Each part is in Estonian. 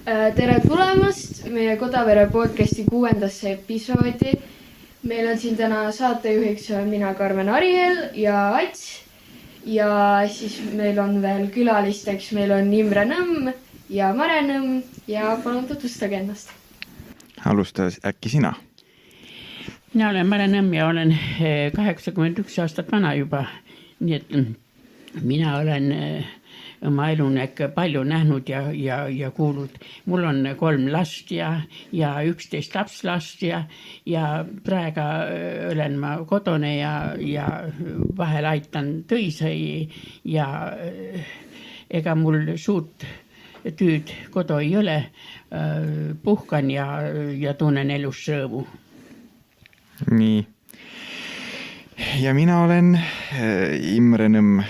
Tere tulemast meie Kodavere podcasti 6. episoodi. Meil on siin täna saatejuhiks mina, Karmen Ariel ja Ats. Ja siis meil on veel külalisteks, meil on Imre Nõmm ja Mare Nõmm ja palun tutvustage ennast. Alusta äkki sina? Mina olen Mare Nõmm ja olen 81 aastat vana juba. Nii et mina olen oma elunäkk palju nähnud ja kuulnud. Mul on 3 last ja 11 lapslast ja praegu olen ma kodune ja vahel aitan töisõi ja ega mul suurt tüüd kodu ei ole. Puhkan ja tunnen elus rõõmu. Nii. Ja mina olen Imre Nõmm,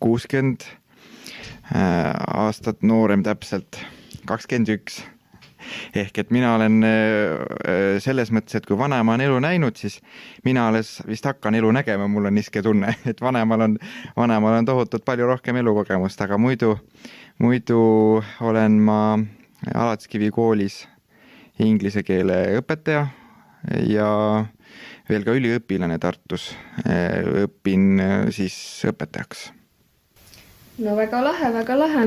60 aastat noorem täpselt, 21. Ehk et mina olen selles mõttes, et kui vanaema on elu näinud, siis mina alles vist hakkan elu nägema, mul on niske tunne, et vanemal on tohutult palju rohkem elukogemust, aga muidu olen ma Alatskivi koolis inglise keele õpetaja ja veel ka üliõpilane Tartus. Õpin siis õpetajaks. No väga lahe.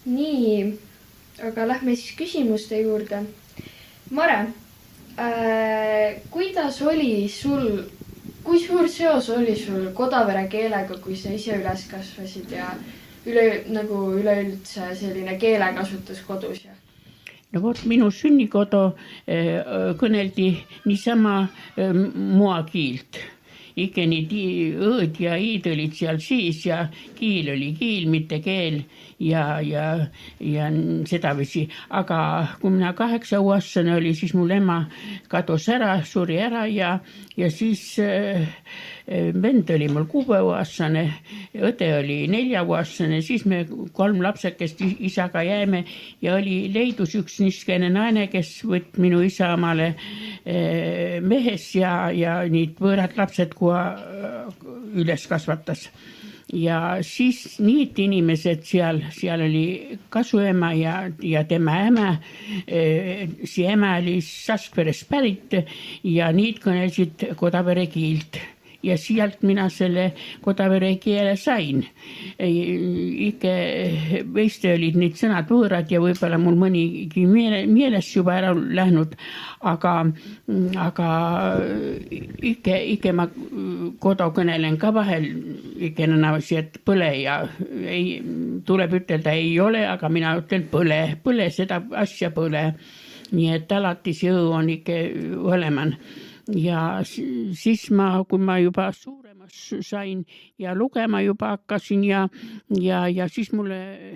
Nii, aga lähme siis küsimuste juurde. Mare, kui suur seos oli sul Kodavere keelega, kui sa ise üles kasvasid ja üleüldse selline keelekasutus kodus? No vot, minu sünnikodu kõneldi niisama muakiilt. Ikeni õõd ja iid olid seal siis ja kiil oli kiil, mitte keel ja sedavisi. Aga kui mina 8-aastane oli, siis mul ema kadus ära, suri ära ja siis vend oli mul 6-aastane, õde oli 4-aastane, siis me 3 lapsekest isaga jääme ja leidus üks niskene naine, kes võtt minu isa omale mehes ja niid võõrad lapsed üles kasvatas. Ja siis niid inimesed seal oli kasuema ja tema ämä. See ämä oli Saskveres pärit ja niid kõnelsid Kodavere kiilt. Ja sealt mina selle Kodavere keele sain. Veiste olid need sõnad võõrad ja võib-olla mul mõnigi mieles juba ära lähnud, aga ma kodu kõnelen ka vahel näavasi, et põle ja tuleb ütelda ei ole, aga mina ütlen põle seda asja põle. Nii et alati see õu on ikka oleman. Ja siis kui ma juba suuremas sain ja lugema juba hakkasin ja siis mulle,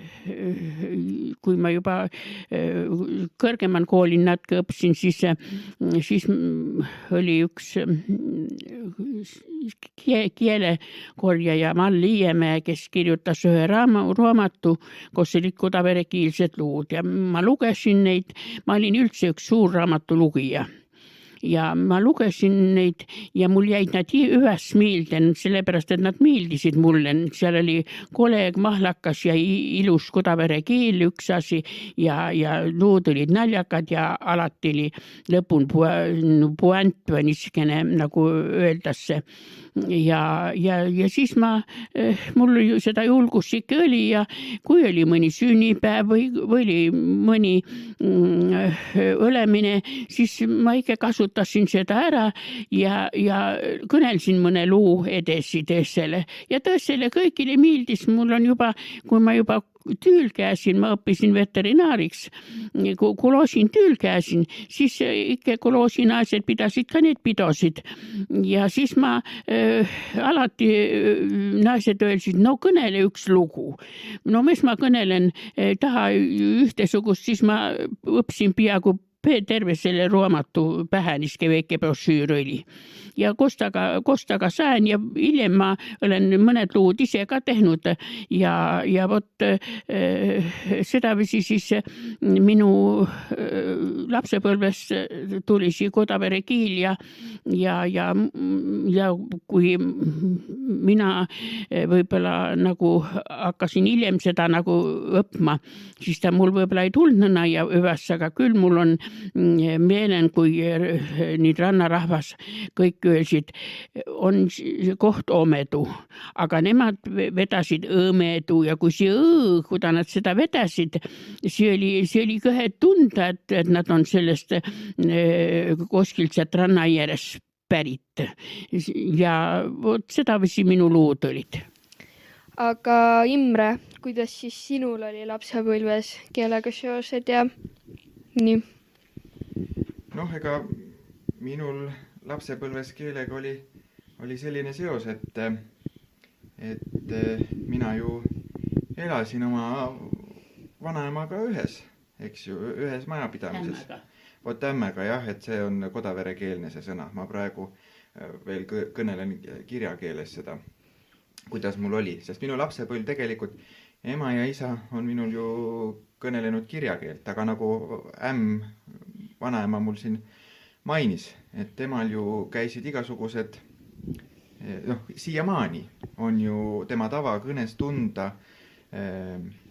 kui ma juba kõrgeman koolin natuke õppisin, siis oli üks keelekorjaja Mall Liiemäe, kes kirjutas ühe raamatu, kus olid Kodavere kiilsed luud ja ma lugesin neid, ma olin üldse üks suur raamatu lugija. Ja ma lugesin neid ja mul jäid nad ühes meelde, sellepärast, et nad meeldisid mulle. Seal oli koleg, mahlakas ja ilus Kodavere keel üks asi ja lood olid naljakad ja alati oli lõpun puänt või niiskene, nagu öeldasse. Ja siis mul seda julgust ikka oli ja kui oli mõni sünnipäev või oli mõni õlemine, siis ma ikka kasutasin seda ära ja kõnelsin mõne luu edesi tõessele. Ja tõessele kõigile meeldis, mul on juba, kui ma juba tüül käisin, ma õppisin veterinaariks, kui koloosin tüül käisin, siis ikka koloosinaised pidasid ka need pidosid ja siis ma alati naised öelsid, no kõnele üks lugu. No mis ma kõnelen taha ühtesugust, siis ma õppisin peaaegu terve selle raamatu pähe niisugune väike brošüür oli. Ja kostaga sain ja hiljem ma olen mõned lood ise ka tehnud ja vot sedavisi siis minu lapsepõlves tuli siia Kodavere kiil ja kui mina võib-olla nagu hakkasin hiljem seda nagu õppima, siis ta mul võib-olla ei tulnud ja üles, aga küll mul on meelen, kui nüüd rannarahvas kõik öelsid, on koht Omedu, aga nemad vedasid Õmedu ja kui see kui nad seda vedasid, see oli kõhe tunda, et nad on sellest kuskilt sealt ranna ääres pärit ja vot sedavisi minu lood olid. Aga Imre, kuidas siis sinul oli lapsepõlves keelega seosed ja nii? Noh, ega minul lapsepõlves keelega oli selline seos, et mina ju elasin oma vanaemaga ühes, eks ju, ühes majapidamises. Vot ämmega jah, et see on kodaverekeelne see sõna. Ma praegu veel kõnelen kirjakeeles seda, kuidas mul oli, sest minu lapsepõlv tegelikult ema ja isa on minul ju kõnelenud kirjakeelt, aga nagu vanaema mul siin mainis, et temal ju käisid igasugused, siiamaani on ju tema tavakõnes tunda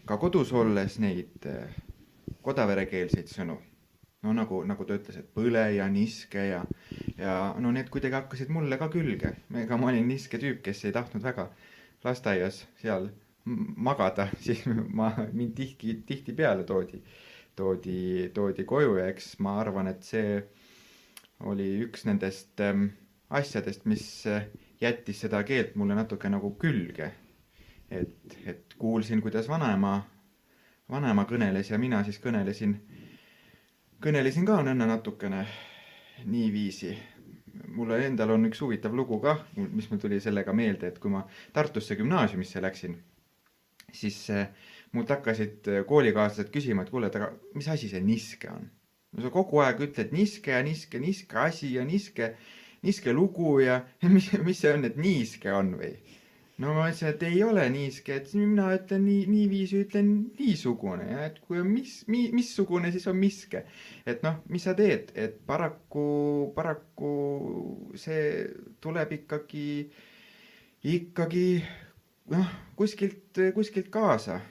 ka kodus olles neid kodaverekeelseid sõnu. No nagu ta ütles, et põle ja niske ja no need kuidagi hakkasid mulle ka külge. Ega ma olin niske tüüp, kes ei tahtnud väga lasteaias seal magada, siis mind tihti peale toodi koju ja eks ma arvan, et see oli üks nendest asjadest, mis jättis seda keelt mulle natuke nagu külge. Et kuulsin, kuidas vanaema kõneles ja mina siis kõnelesin ka nõnna natukene niiviisi. Mul endal on üks huvitav lugu ka, mis mul tuli sellega meelde, et kui ma Tartusse gümnaasiumisse läksin, siis mult hakkasid koolikaaslased küsima, et kuule, aga mis asi see niske on? No sa kogu aeg ütled niske ja niske asi ja niske lugu ja mis see on, et niiske on või? No ma ütlesin, et ei ole niiske, et mina ütlen niiviisi, ütlen niisugune ja et kui on missugune, siis on miske. Et noh, mis sa teed, et paraku see tuleb ikkagi kuskilt kaasa.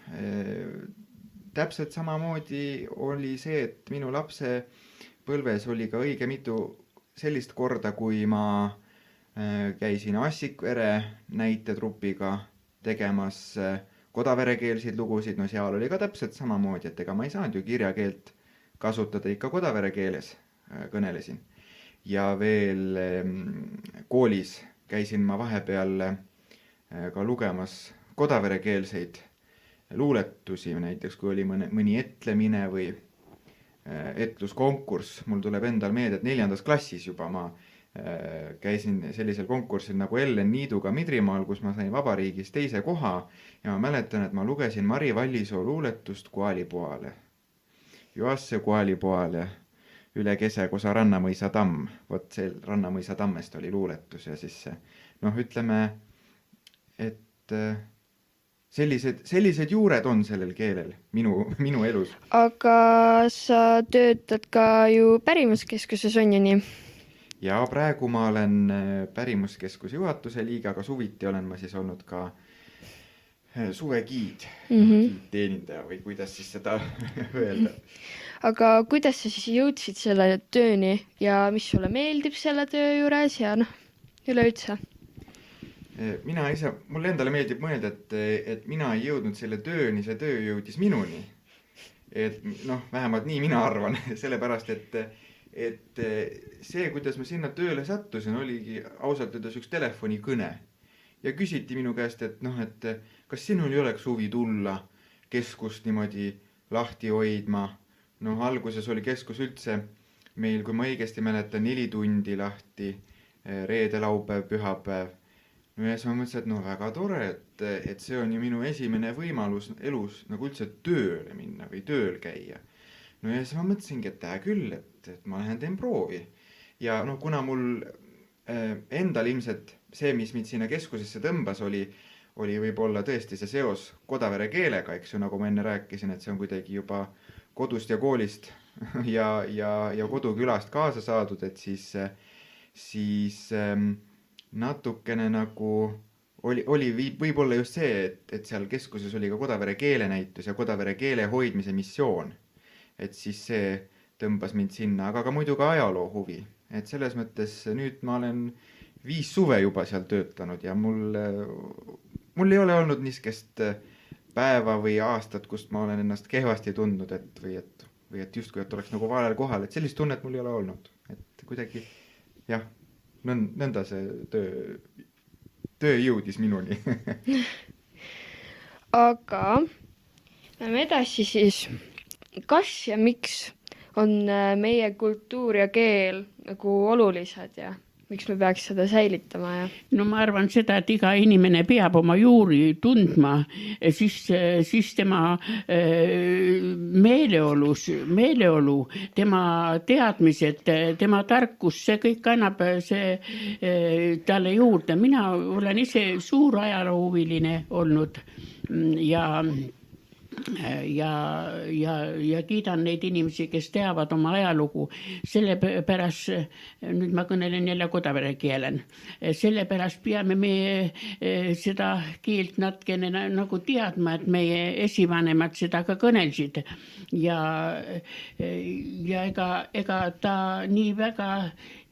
Täpselt samamoodi oli see, et minu lapsepõlves oli ka õige mitu sellist korda, kui ma käisin Assikvere näitetrupiga tegemas kodaverekeelseid lugusid, no seal oli ka täpselt samamoodi, et ega ma ei saanud ju kirjakeelt kasutada, ikka kodaverekeeles kõnelesin. Ja veel koolis käisin ma vahepeal ka lugemas kodaverekeelseid luuletusi, näiteks kui oli mõni etlemine või etluskonkurss. Mul tuleb endal meelde, et 4. klassis juba ma käisin sellisel konkursil nagu Ellen Niiduga Midrimaal, kus ma sain vabariigis 2. koha ja ma mäletan, et ma lugesin Mari Vallisoo luuletust Kualipoale. Joasse Kualipoale üle kese kosa Rannamõisa tamm. Vot see Rannamõisa tammest oli luuletus ja siis ütleme, et sellised juured on sellel keelel minu elus. Aga sa töötad ka ju pärimuskeskuses, on ju nii? Ja praegu ma olen pärimuskeskuse juhatuse liige, aga suviti olen ma siis olnud ka suvegiid, teenindaja või kuidas siis seda öelda. Aga kuidas sa siis jõudsid selle tööni ja mis sulle meeldib selle töö juures ja üleüldse? Mulle endale meeldib mõelda, et mina ei jõudnud selle tööni, see töö jõudis minuni. Et vähemalt nii mina arvan, sellepärast, et see, kuidas ma sinna tööle sattusin, oligi ausalt öeldes üks telefonikõne. Ja küsiti minu käest, et kas sinul ei oleks huvi tulla keskust niimoodi lahti hoidma. Alguses oli keskus üldse meil, kui ma õigesti mäletan, 4 tundi lahti, reede, laupäev, pühapäev. Ja siis ma mõtlesin, et väga tore, et see on ju minu esimene võimalus elus nagu üldse tööle minna või tööl käia. no ja siis ma mõtlesingi, et hea küll, et ma lähen teen proovi. Ja no kuna mul endal ilmselt see, mis mind sinna keskusesse tõmbas, oli võib-olla tõesti see seos Kodavere keelega, eks ju, nagu ma enne rääkisin, et see on kuidagi juba kodust ja koolist ja kodukülast kaasa saadud, et siis natukene nagu oli võib-olla just see, et seal keskuses oli ka Kodavere keelenäitus ja Kodavere keele hoidmise missioon. Et siis see tõmbas mind sinna, aga ka muidu ka ajaloo huvi. Et selles mõttes nüüd ma olen 5 suve juba seal töötanud ja mul ei ole olnud niisugust päeva või aastat, kust ma olen ennast kehvasti tundnud, või et justkui, et oleks nagu valel kohal, et sellist tunnet mul ei ole olnud. Et kuidagi, jah, nõnda see töö jõudis minuni. Aga lähme edasi siis. Kas ja miks on meie kultuur ja keel nagu olulised ja miks me peaks seda säilitama? Ja? No ma arvan seda, et iga inimene peab oma juuri tundma, siis tema meeleolu, tema teadmised, tema tarkus, see kõik annab talle juurde. Mina olen ise suur ajaloohuviline olnud ja kiidan neid inimesi, kes teavad oma ajalugu. Sellepärast, nüüd ma kõnelen jälle Kodavere keelen, sellepärast peame me seda keelt natkene nagu teadma, et meie esivanemad seda ka kõnelsid. Ja ega ta nii väga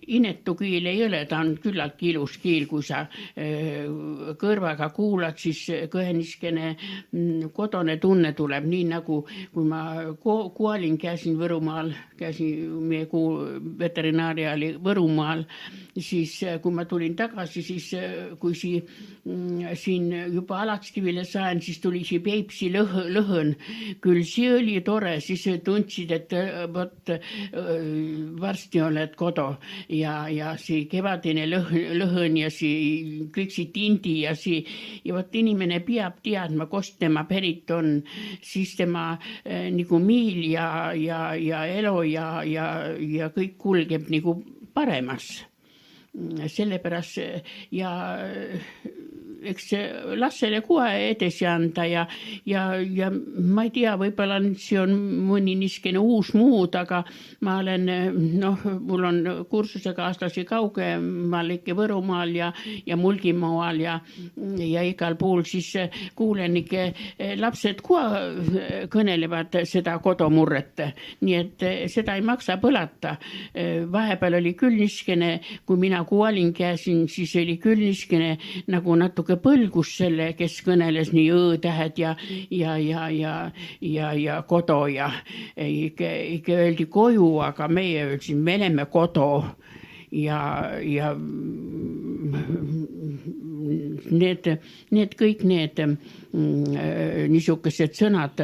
inetu kiil ei ole, ta on küllaltki ilus kiil, kui sa kõrvaga kuulad, siis kõhe niiskene kodune tunne tuleb, nii nagu kui ma kuolin, käisin Võrumaal, meie veterinaaria oli Võrumaal, siis kui ma tulin tagasi, siis kui siin juba Alakskivile sain, siis tuli see Peipsi lõhn, küll see oli tore, siis tundsid, et võt, varsti oled kodu. Ja see kevadine lõhn ja see kõik see tindi ja võt inimene peab teadma, kust tema pärit on, siis tema nagu miil ja elu ja kõik kulgeb nagu paremas. Sellepärast ja eks lastele kohe edasi anda ja ma ei tea, võib-olla see on mõni niiskene uus muud, aga ma olen, mul on kursusekaaslasi kaugemal ikka Võrumaal ja Mulgimaal ja igal pool, siis kuulen ikka lapsed kohe kõnelevad seda kodumurret, nii et seda ei maksa põlata. Vahepeal oli küll niiskene, kui mina kuolin käisin, siis oli küll niiskene nagu natuke põlgus selle, kes kõneles nii õõtähed ja kodu ja ikka öeldi koju, aga meie öeldsin, me oleme kodu ja need kõik need niisugused sõnad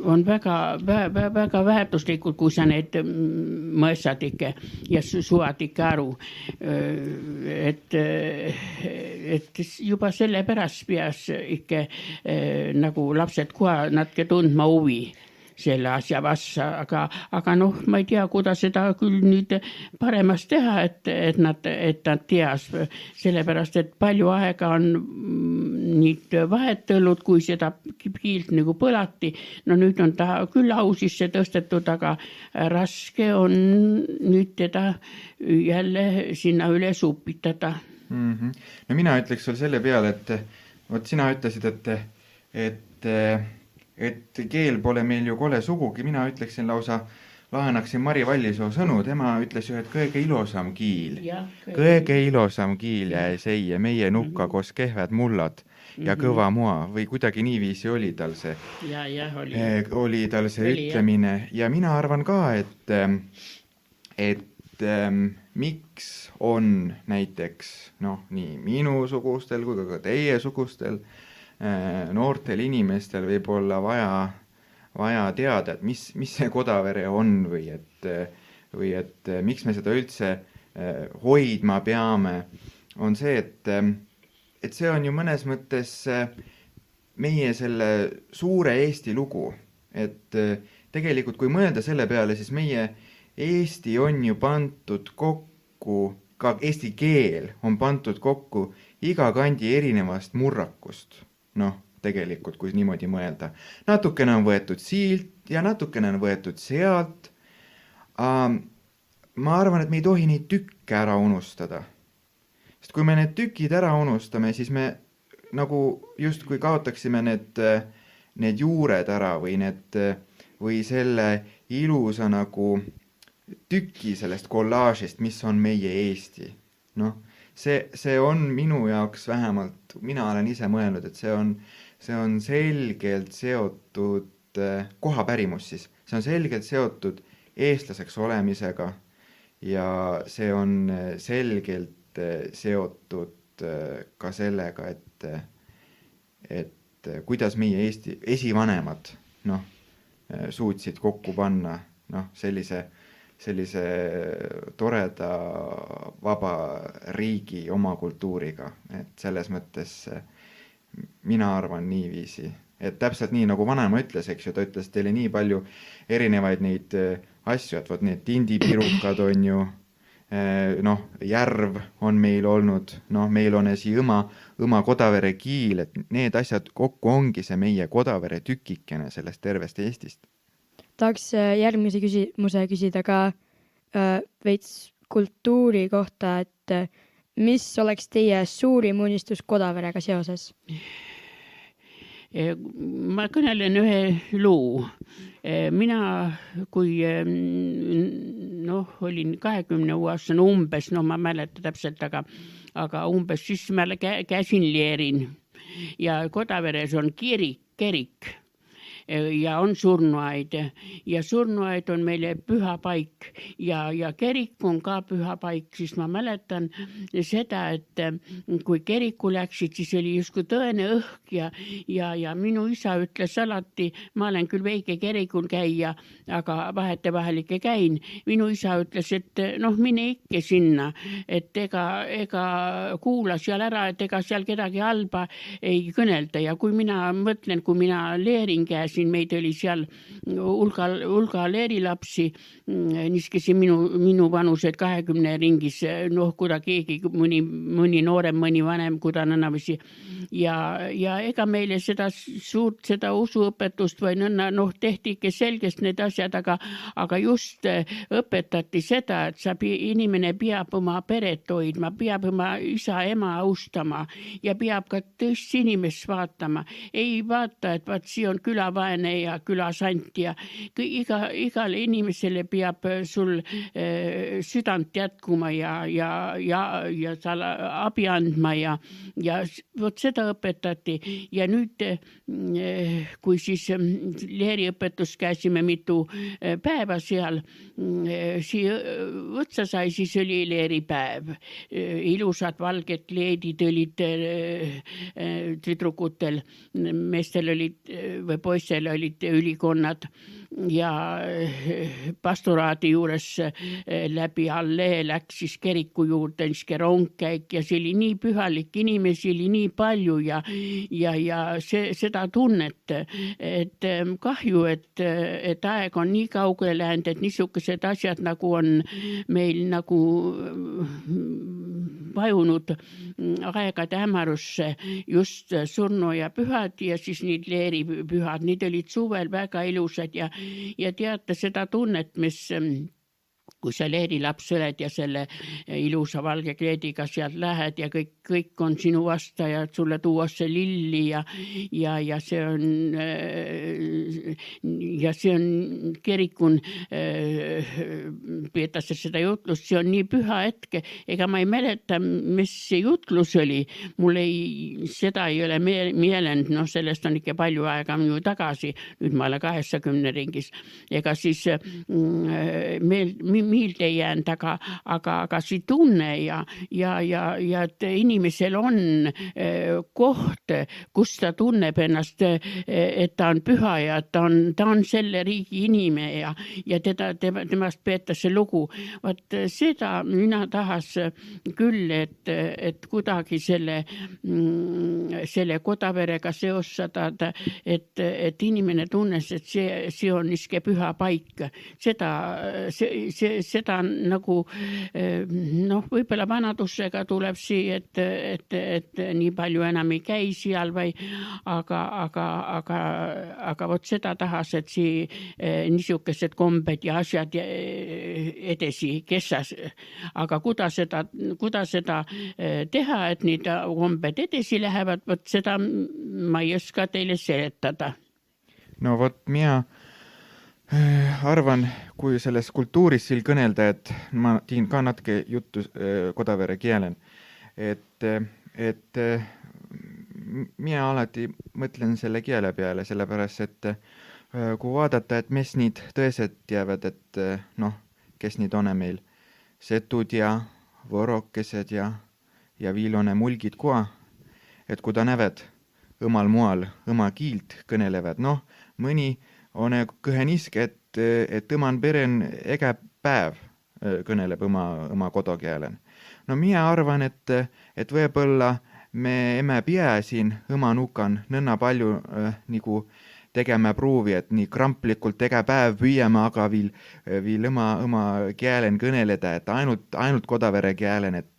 on väga väärtuslikud, kui sa need mõistad ikka ja suvad ikka aru, et juba selle pärast peas ikka nagu lapsed kohe natuke tundma huvi selle asja vastu, aga ma ei tea, kuidas seda küll nüüd paremas teha, et nad teas, sellepärast, et palju aega on nüüd vahetõlnud, kui seda kiilt nagu põlati. No nüüd on ta küll au sisse tõstetud, aga raske on nüüd teda jälle sinna üle supitada. No mina ütleks sul selle peale, et sina ütlesid, et keel pole meil ju kole sugugi, mina ütleksin lausa, lahenaksin Mari Vallisoo sõnu, tema ütles ju, et kõige ilosam kiil jäi seie, meie nukka koos kehved mullad ja kõva moa või kuidagi niiviisi oli tal see, oli tal see ütlemine ja mina arvan ka, et miks on näiteks nii minusugustel kui ka teie sugustel noortel inimestel võib olla vaja teada, et mis see Kodavere on või et miks me seda üldse hoidma peame, on see, et see on ju mõnes mõttes meie selle suure Eesti lugu, et tegelikult kui mõelda selle peale, siis meie Eesti on ju pandud kokku, ka eesti keel on pandud kokku iga kandi erinevast murrakust. Noh, tegelikult, kui niimoodi mõelda. Natukene on võetud siilt ja natukene on võetud sealt. Ma arvan, et me ei tohi neid tükke ära unustada. Sest kui me need tükid ära unustame, siis me nagu justkui kaotaksime need juured ära või selle ilusa nagu tüki sellest kollaažist, mis on meie Eesti. Noh, see on minu jaoks vähemalt, mina olen ise mõelnud, et see on selgelt seotud kohapärimus siis. See on selgelt seotud eestlaseks olemisega ja see on selgelt seotud ka sellega, et kuidas meie Eesti esivanemad suutsid kokku panna sellise toreda vaba riigi oma kultuuriga. Et selles mõttes mina arvan niiviisi. Et täpselt nii, nagu vanaema ütles, eks ju, ta ütles teile nii palju erinevaid neid asju, et need tindipirukad on ju, järv on meil olnud, meil on õma Kodavere kiil, et need asjad kokku ongi see meie Kodavere tükikene sellest tervest Eestist. Tahaks järgmise küsimuse küsida ka veits kultuuri kohta, et mis oleks teie suurim unistus Kodaverega seoses? Ma kõnelen ühe luu. Mina, kui olin 20-aastane umbes, ma mäleta täpselt, aga umbes siis ma käisin leerin ja Kodaveres on kirik ja on surnuaid ja surnuaid on meile püha paik ja kerik on ka püha paik, siis ma mäletan seda, et kui keriku läksid, siis oli justkui tõene õhk ja minu isa ütles alati, ma olen küll väike kerikul käia, aga vahetevahel ikka käin. Minu isa ütles, et mine ikke sinna, et ega kuula seal ära, et ega seal kedagi halba ei kõnelda ja kui mina mõtlen, kui mina leerin käes, meid oli seal hulga leerilapsi, niiskesi minu vanused 20 ringis, kuda keegi, mõni noorem, mõni vanem, kuda nõnavisi. Ja ega meile seda usuõpetust või tehti ikka selgest need asjad, aga just õpetati seda, et inimene peab oma peret hoidma, peab oma isa, ema austama ja peab ka tõst inimest vaatama. Ei vaata, et vaat siia on külavaene ja külasant ja igale inimesele peab sul südant jätkuma ja seal abi andma ja vot seda õpetati ja nüüd, kui siis leeriõpetus käisime mitu päeva seal, otsa sai, siis oli leeripäev. Ilusad valged leedid olid tüdrukutel, meestel olid või poistel olid ülikonnad ja pastoraadi juures läbi allee läks siis keriku juurde rongkäik ja see oli nii pühalik, inimesi oli nii palju ja seda tunnet, et kahju, et aeg on nii kaugele läinud, et niisugused asjad nagu on meil nagu vajunud aegade hämarusse, just surnu ja pühad ja siis need leeripühad, need olid suvel väga ilusad ja teate seda tunnet, mis kui sa leerilaps oled ja selle ilusa valge kleediga sealt lähed ja kõik on sinu vastajad, sulle tuuakse lilli ja see on kerikun peetakse seda jutlust, see on nii püha hetke, ega ma ei mäleta, mis see jutlus oli, mul seda ei ole meelenud, sellest on ikka palju aega minu tagasi, nüüd ma olen 80 ringis, ega siis miilde ei jäänud, aga see tunne ja et inimesel on koht, kus ta tunneb ennast, et ta on püha ja ta on selle riigi inimene ja temast peetakse lugu. Vaat seda mina tahas küll, et kuidagi selle Kodaverega seostada, et inimene tunnes, et see on niisugune püha paik. Seda nagu võib-olla vanadusega tuleb et nii palju enam ei käi seal aga vot seda tahas, et niisugused kombed ja asjad edasi kessas. Aga kuidas seda teha, et need kombed edasi lähevad, vot seda ma ei oska teile seletada. No vot, mina arvan, kui selles kultuuris siin kõnelda, et ma tiin ka natuke juttu Kodavere kielen, et mina alati mõtlen selle kiele peale, sellepärast, et kui vaadata, et mis niid tõesed jäävad, et kes niid on meil, setud ja võrokesed ja viilone mulgid koa, et kui ta näevad õmal moal õma kiilt kõnelevad, mõni on kõhe niiske, et õman peren ega päev kõneleb õma kodokeelen. No mina arvan, et võib-olla me emme pea siin õma nukan nõnna palju nagu tegema pruuvi, et nii kramplikult ega päev püüame, aga viil õma keelen kõneleda, et ainult Kodavere keelen, et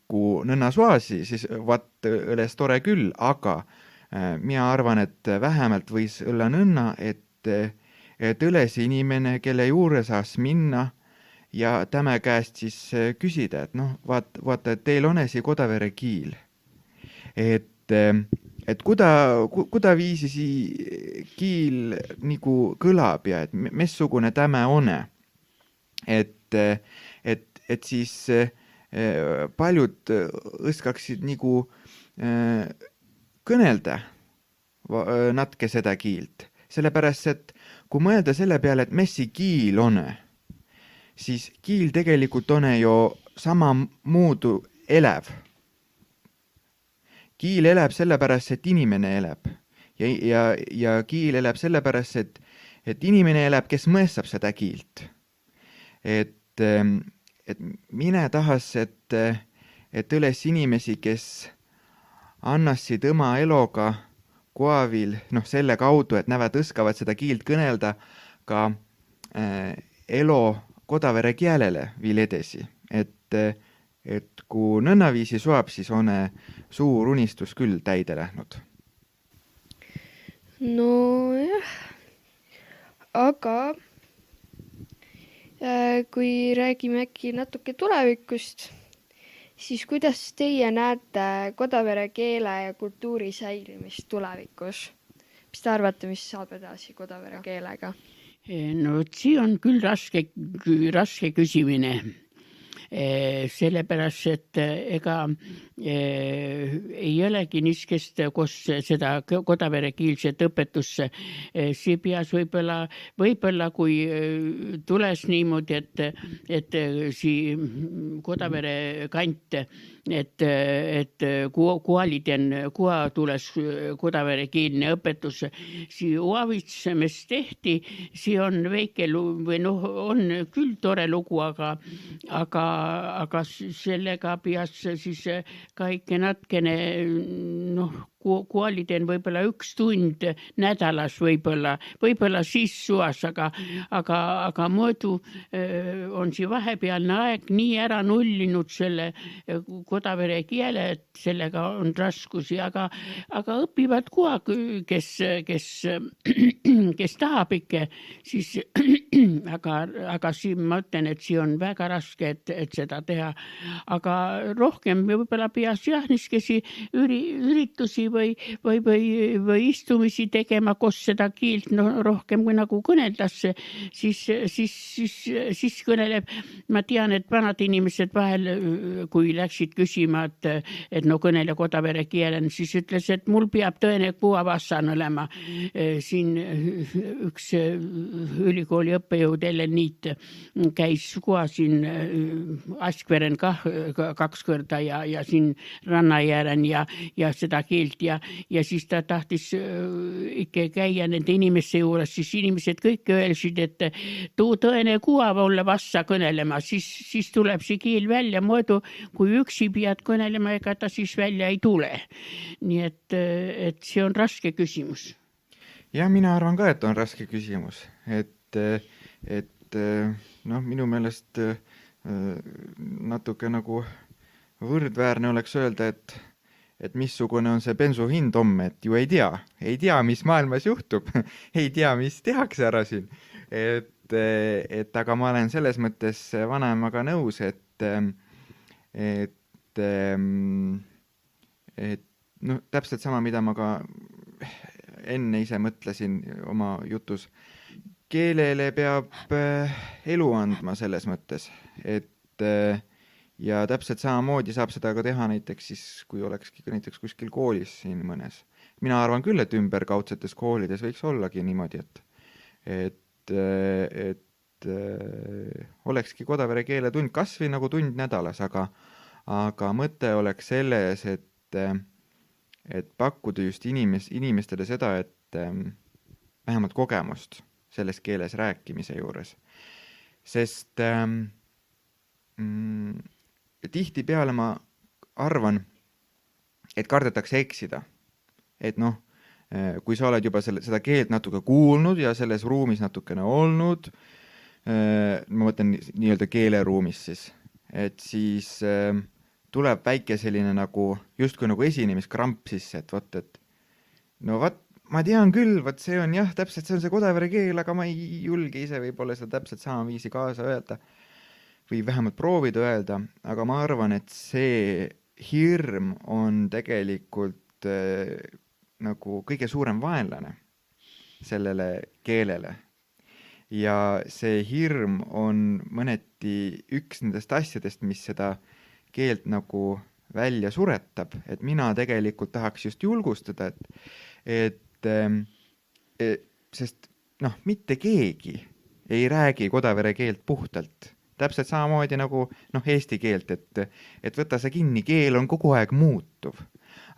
kui nõnna suasi, siis vaat õles tore küll, aga mina arvan, et vähemalt võis olla nõnna, et õles inimene, kelle juurde saas minna ja tema käest siis küsida, et vaata, et teil on esi Kodavere kiil. Et kuda viisi kiil nagu kõlab ja et missugune tämä on. Et siis paljud õskaksid nagu kõnelda natuke seda kiilt. Sellepärast, et kui mõelda selle peale, et messi kiil on, siis kiil tegelikult on ju sama muudu elev. Kiil elab sellepärast, et inimene elab. Ja kiil elab sellepärast, et inimene elab, kes mõistab seda kiilt. Et mine tahas, et õles inimesi, kes annassid õma eloga koavil, selle kaudu, et näevad õskavad seda kiilt kõnelda ka elo Kodavere kielele viil edasi. Et kui nõnnaviisi suab, siis on suur unistus küll täide lähnud. No jah, aga kui räägime äkki natuke tulevikust, siis kuidas teie näete Kodavere keele ja kultuuri säilimist tulevikus? Mis te arvate, mis saab edasi Kodavere keelega? No see on küll raske küsimine. Sellepärast, et ega ei olegi niiskest, kus seda Kodavere kiilset õpetusse see peas võib-olla kui tules niimoodi, et see Kodavere kant, et kuwa tules Kodavere kiilne õpetus, see uavits, mis tehti, see on väike või on küll tore lugu, aga sellega peas siis ka ikka natkene kualiden võib-olla 1 tund nädalas võib-olla siis suas, aga muidu on see vahepealne aeg nii ära nullinud selle Kodavere kiele, et sellega on raskusi, aga õpivad koha, kes tahab ikka, siis aga siin ma ütlen, et see on väga raske, et seda teha, aga rohkem võib-olla peas jah, niiskesi üritusi või istumisi tegema, kus seda keelt rohkem kui nagu kõneldakse, siis kõneleb. Ma tean, et vanad inimesed vahel, kui läksid küsima, et no kõnele Kodavere keelen, siis ütles, et mul peab tõene kuavassan olema. Siin üks ülikooli õppejõud Ellen Niit käis kuva siin Askveren 2 korda ja siin Rannajärven ja seda keelt ja siis ta tahtis ikka käia nende inimeste juures, siis inimesed kõik öelsid, et tuu tõene kuva olla vassa kõnelema, siis tuleb see keel välja, muidu kui üksi pead kõnelema, ega ta siis välja ei tule. Nii et see on raske küsimus. Ja mina arvan ka, et on raske küsimus, et minu meelest natuke nagu võrdväärne oleks öelda, et missugune on see bensu hind homme, et ju ei tea, mis maailmas juhtub, ei tea, mis tehakse ära siin. Aga ma olen selles mõttes vanaemaga nõus, et täpselt sama, mida ma ka enne ise mõtlesin oma jutus. Keelele peab elu andma selles mõttes, ja täpselt samamoodi saab seda ka teha näiteks siis, kui olekski näiteks kuskil koolis siin mõnes. Mina arvan küll, et ümberkaudsetes koolides võiks ollagi niimoodi, et olekski Kodavere keeletund, kas või nagu tund nädalas, aga mõte oleks selles, et pakkuda just inimestele seda, et vähemalt kogemust selles keeles rääkimise juures. Sest tihtipeale ma arvan, et kardetakse eksida. Et kui sa oled juba seda keelt natuke kuulnud ja selles ruumis natukene olnud, ma mõtlen nii-öelda keeleruumis et siis tuleb väike selline nagu, justkui nagu esinemiskramp sisse, et ma tean küll, see on jah, täpselt see on see Kodavere keel, aga ma ei julge ise võib-olla seda täpselt sama viisi kaasa öelda või vähemalt proovida öelda, aga ma arvan, et see hirm on tegelikult nagu kõige suurem vaenlane sellele keelele. Ja see hirm on mõneti üks nendest asjadest, mis seda keelt nagu välja suretab, et mina tegelikult tahaks just julgustada, sest mitte keegi ei räägi Kodavere keelt puhtalt. Täpselt samamoodi nagu eesti keelt, et võta see kinni, keel on kogu aeg muutuv.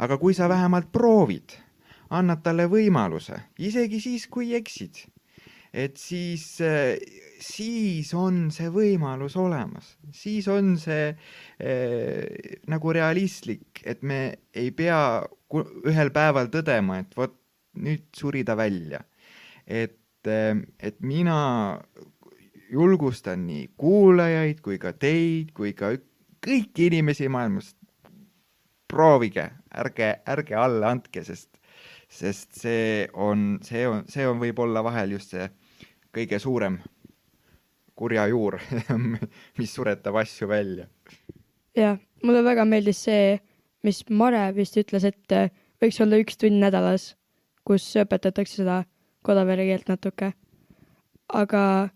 Aga kui sa vähemalt proovid, annad talle võimaluse, isegi siis, kui eksid, et siis on see võimalus olemas. Siis on see nagu realistlik, et me ei pea ühel päeval tõdema, et nüüd suri ta välja. Et mina julgustan nii kuulajaid kui ka teid, kui ka kõiki inimesi maailmast. Proovige, ärge alla andke, sest see on võib-olla vahel just see kõige suurem kurja juur, mis suretab asju välja. Ja, mulle väga meeldis see, mis Mare vist ütles, et võiks olla 1 tund nädalas, kus õpetatakse seda Kodavere keelt natuke. Aga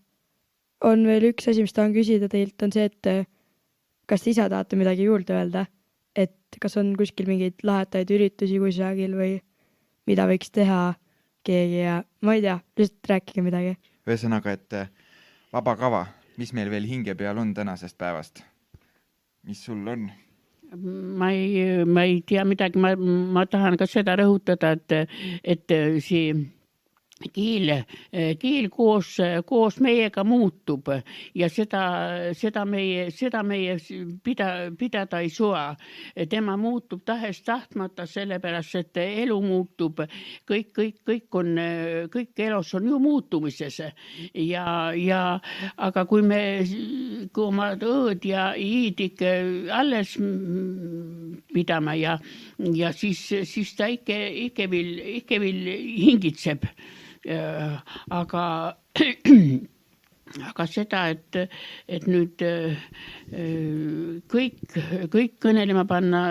on veel üks asi, mis tahan küsida teilt, on see, et kas te ise tahate midagi juurde öelda? Et kas on kuskil mingeid lahetaid üritusi kusagil või mida võiks teha keegi ja ma ei tea, lihtsalt rääkige midagi. Ühesõnaga, et vaba kava, mis meil veel hinge peal on tänasest päevast? Mis sul on? Ma ei tea midagi, ma tahan ka seda rõhutada, et see keel koos meiega muutub ja seda meie pidada ei saa. Tema muutub tahes tahtmata, sellepärast, et elu muutub. Kõik elus on ju muutumises. Aga kui oma õõd ja iidik alles pidama ja siis ta ikke veel hingitseb. Aga aga seda, et nüüd kõik kõnelema panna,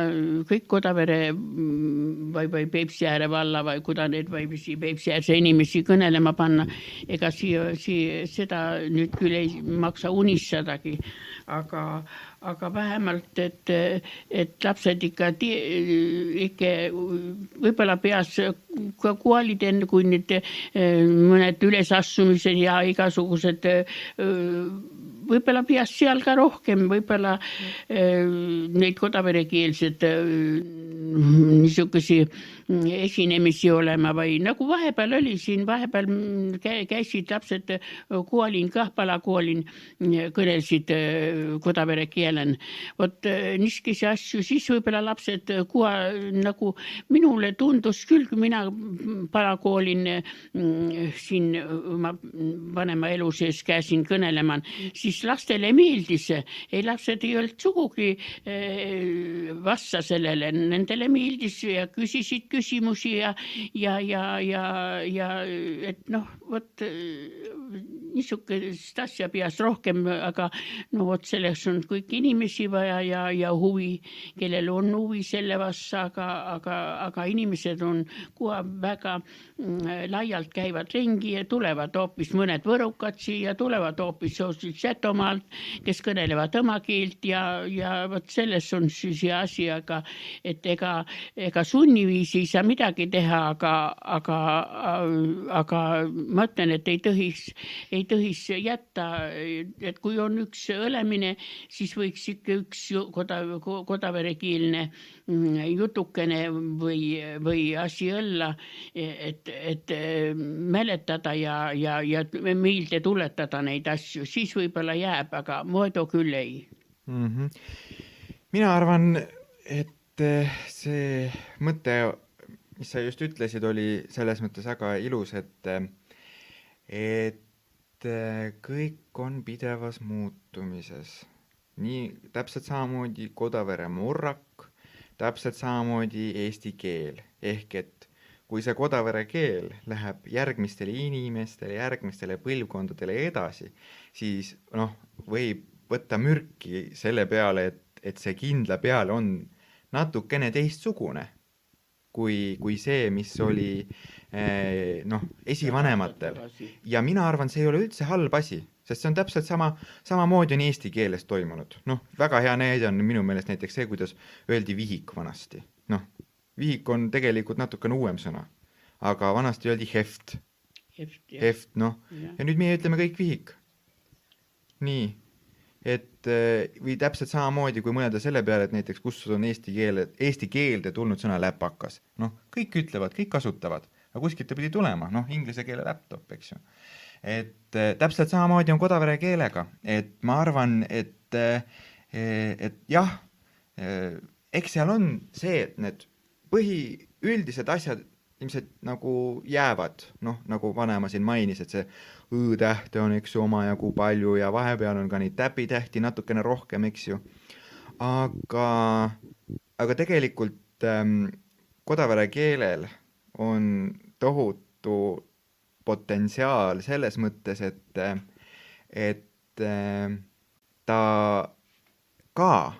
kõik Kodavere või Peipsiääre valla või kuda need või Peipsiäärse inimesi kõnelema panna, ega seda nüüd küll ei maksa unistatagi, aga vähemalt, et lapsed ikka võib-olla peas kuolid enne, kui nüüd mõned ülesastumised ja igasugused võib-olla peas seal ka rohkem, võib-olla neid kodaverekeelsed niisugusi esinemisi olema või nagu vahepeal oli siin, vahepeal käisid lapsed kuolin, Kahpala kuolin, kõnelsid kodavere keelen. Vot niisuguse asju, siis võib-olla lapsed nagu minule tundus küll, kui mina palakoolin siin oma vanema elu sees käisin kõnelema, siis lastele meeldis. Ei, lapsed ei olnud sugugi vasta sellele, nendele meeldis ja küsisid küsimusi ja et noh, vot niisugust asja peas rohkem, aga no vot selleks on kõik inimesi vaja ja huvi, kellel on huvi selle vastu, aga inimesed on kuha väga laialt käivad ringi ja tulevad hoopis mõned võrukad siia, tulevad hoopis Setomaalt, kes kõnelevad oma keelt ja vot selles on siis see asi, aga et ega sunniviisi ei saa midagi teha, aga ma ütlen, et ei tohiks jätta, et kui on üks õlemine, siis võiks ikka üks kodaverekeelne jutukene või asi olla, et mäletada ja meelde tuletada neid asju, siis võib-olla jääb, aga muidu küll ei. Mina arvan, et see mõte, mis sa just ütlesid, oli selles mõttes väga ilus, et kõik on pidevas muutumises. Nii täpselt samamoodi Kodavere murrak, täpselt samamoodi eesti keel. Ehk et kui see Kodavere keel läheb järgmistele inimestele, järgmistele põlvkondadele edasi, siis võib võtta mürki selle peale, et see kindla peale on natukene teistsugune kui see, mis oli esivanematel. Ja mina arvan, see ei ole üldse halb asi, sest see on täpselt samamoodi on eesti keeles toimunud. Väga hea näide on minu meelest näiteks see, kuidas öeldi vihik vanasti. Vihik on tegelikult natukene uuem sõna, aga vanasti öeldi heft. Heft, ja nüüd meie ütleme kõik vihik. Nii, või täpselt samamoodi, kui mõelda selle peale, et näiteks kus on eesti keelde tulnud sõna läpakas. Kõik ütlevad, kõik kasutavad, aga kuskilt ta pidi tulema, inglise keele laptop, eks ju. Et täpselt samamoodi on Kodavere keelega, et ma arvan, et jah, eks seal on see, et need üldised asjad ilmselt nagu jäävad, nagu vanema siin mainis, et see õ-tähte on, eks ju, omajagu palju ja vahepeal on ka neid täpitähti natukene rohkem, eks ju. Aga tegelikult Kodavere keelel on tohutu potentsiaal selles mõttes, et ta ka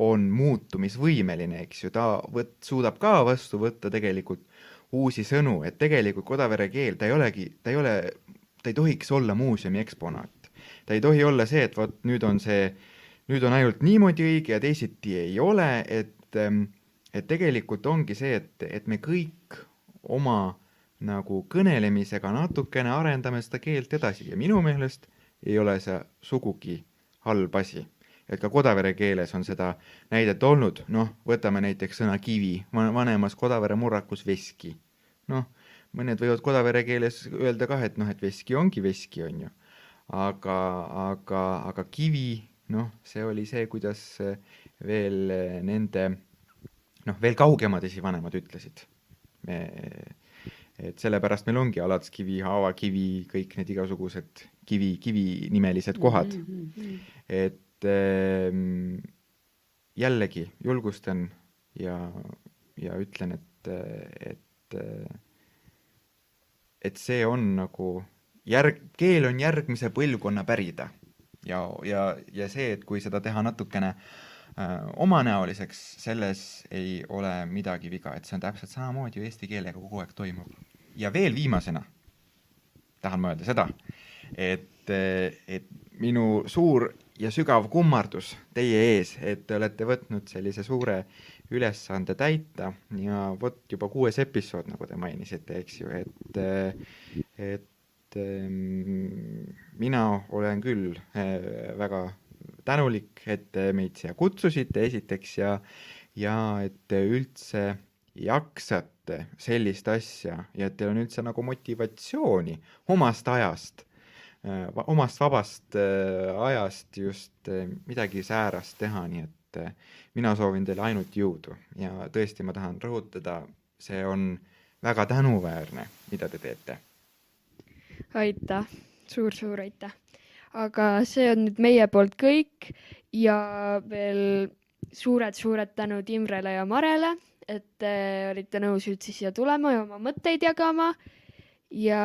on muutumisvõimeline, eks ju, ta suudab ka vastu võtta tegelikult uusi sõnu, et tegelikult Kodavere keel, ta ei tohiks olla muuseumi eksponaat. Ta ei tohi olla see, et nüüd on ainult niimoodi õige ja teisiti ei ole, et tegelikult ongi see, et me kõik oma nagu kõnelemisega natukene arendame seda keelt edasi ja minu meelest ei ole see sugugi halb asi. Et ka Kodavere keeles on seda näidet olnud, võtame näiteks sõna kivi, vanemas Kodavere murrakus veski. Mõned võivad Kodavere keeles öelda ka, et veski, on ju. Aga kivi, see oli see, kuidas veel nende, veel kaugemad esivanemad ütlesid. Et sellepärast meil ongi Alatskivi, Haavakivi, kõik need igasugused kivi nimelised kohad. Et jällegi julgustan ja ütlen, et see on nagu keel on järgmise põlvkonna pärida ja see, et kui seda teha natukene omanäoliseks, selles ei ole midagi viga, et see on täpselt samamoodi ju eesti keelega kogu aeg toimub. Ja veel viimasena tahan ma öelda seda, et minu suur ja sügav kummardus teie ees, et te olete võtnud sellise suure ülesande täita ja vot juba 6 episood, nagu te mainisite, eks ju, et mina olen küll väga tänulik, et te meid siia kutsusite esiteks ja et te üldse jaksate sellist asja ja et teil on üldse nagu motivatsiooni omast ajast, omast vabast ajast just midagi säärast teha, nii et mina soovin teile ainult jõudu ja tõesti ma tahan rõhutada, see on väga tänuväärne, mida te teete. Aitäh, suur aitäh. Aga see on nüüd meie poolt kõik ja veel suured tänud Imrele ja Marele, et te olite nõus üldse siia tulema ja oma mõtteid jagama ja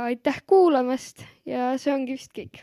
aitäh kuulamast ja see ongi vist kõik.